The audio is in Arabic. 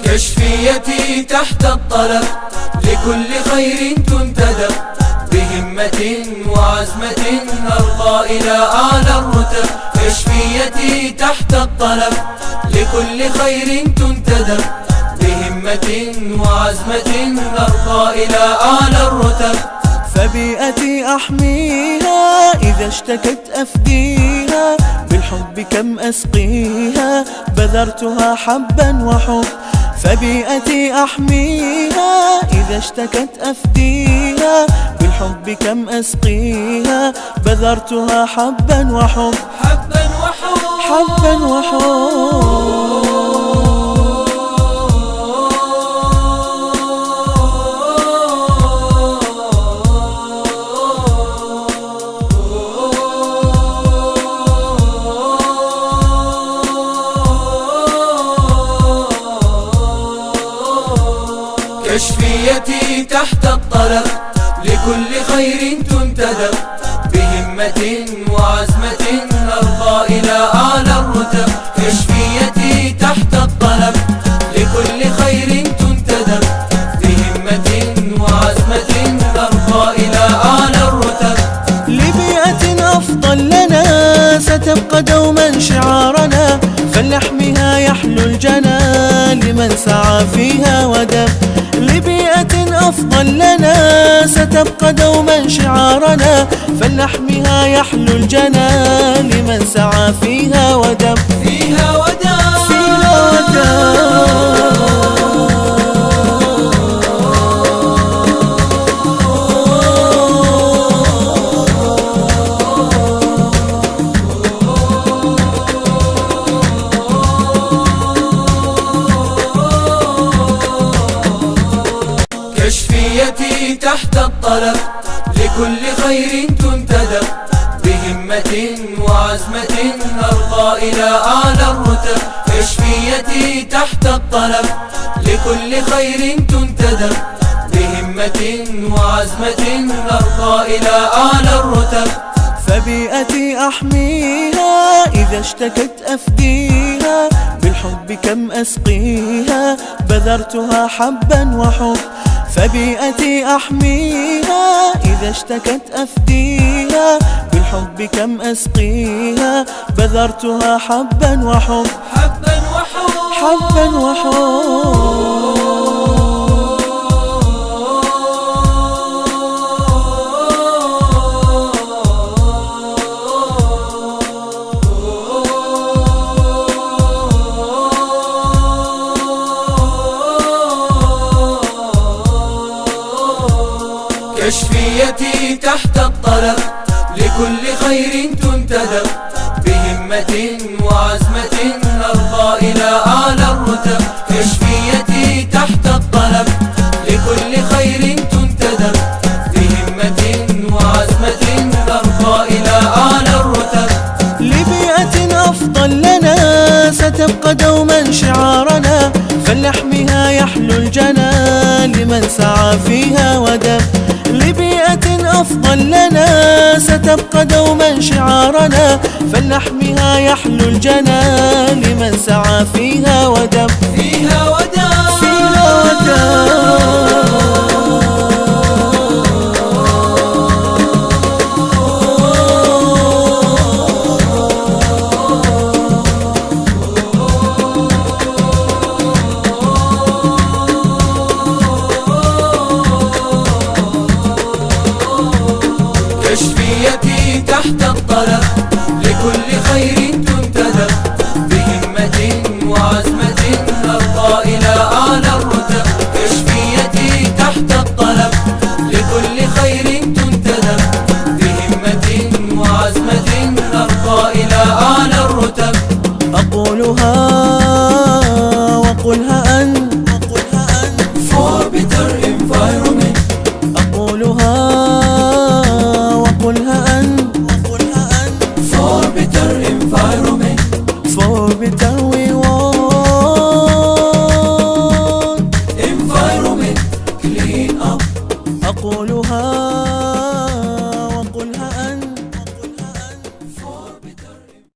كشفيتي تحت الطلب لكل خير تنتدب، بهمة وعزمة نرقى إلى أعلى الرتب. كشفيتي تحت الطلب لكل خير تنتدب، بهمة وعزمة نرقى إلى أعلى الرتب. فبيئتي أحميها إذا اشتكت أفديها، بالحب كم أسقيها بذرتها حبا وحب. فبيئتي أحميها إذا اشتكت أفديها، بالحب كم أسقيها بذرتها حبا وحب. حبا وحب حبا وحب. كشفيتي تحت الطلب لكل خير تنتدب، بهمة وعزمة نرقى إلى أعلى الرتب. كشفيتي تحت الطلب لكل خير تنتدب، بهمة وعزمة نرقى إلى أعلى الرتب. لبيئة أفضل لنا ستبقى دوما شعارنا، فلنحميها يحلو الجنى لمن سعى فيها ودب. لبيئة أفضل لنا ستبقى دوما شعارنا، فلنحميها يحلو الجنى لمن سعى فيها ودب. فيها ودب فيها ودب. كشفيتي تحت الطلب لكل خير تنتدب، بهمة وعزمة نرقى إلى أعلى الرتب. كشفيتي تحت الطلب لكل خير تنتدب، بهمة وعزمة نرقى إلى أعلى الرتب. فبيئتي أحميها إذا اشتكت أفديها، بالحب كم أسقيها بذرتها حبا وحب. فبيئتي أحميها إذا اشتكت أفديها، بالحب كم أسقيها بذرتها حبا وحب. حبا وحب حبا وحب. كشفيتي تحت الطلب لكل خير تنتدب، بهمة وعزمة نرقى إلى أعلى الرتب. كشفيتي تحت الطلب لكل خير تنتدب، بهمة وعزمة نرقى إلى أعلى الرتب. لبيئة أفضل لنا ستبقى دوما شعارنا، فلنحميها يحلو الجنى لمن سعى فيها ودب. لبيئة أفضل لنا ستبقى دوما شعارنا، فلنحميها يحلو الجنى لمن سعى فيها ودب. فيها ودب فيها ودب. كشفيتي تحت الطلب لكل خير تنتدب، بهمة وعزمة نرقى إلى أعلى الرتب. كشفيتي تحت الطلب لكل خير تنتدب، بهمة وعزمة نرقى إلى أعلى الرتب. أقولها